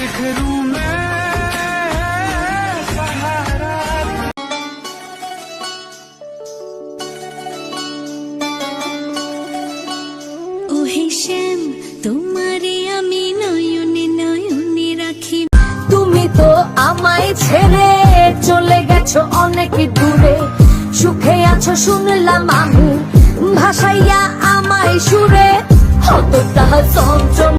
बिखरूं मैं सहारा। ওহে শ্যাম তোমারে আমি নয়নে নয়নে রাখি। তুমি তো আমায় ছেড়ে চলে গেছো অনেক দূরে, সুখে আছো শুনলাম আমি, ভাসাইয়া আমায় সুরে, হতটা চঞ্চল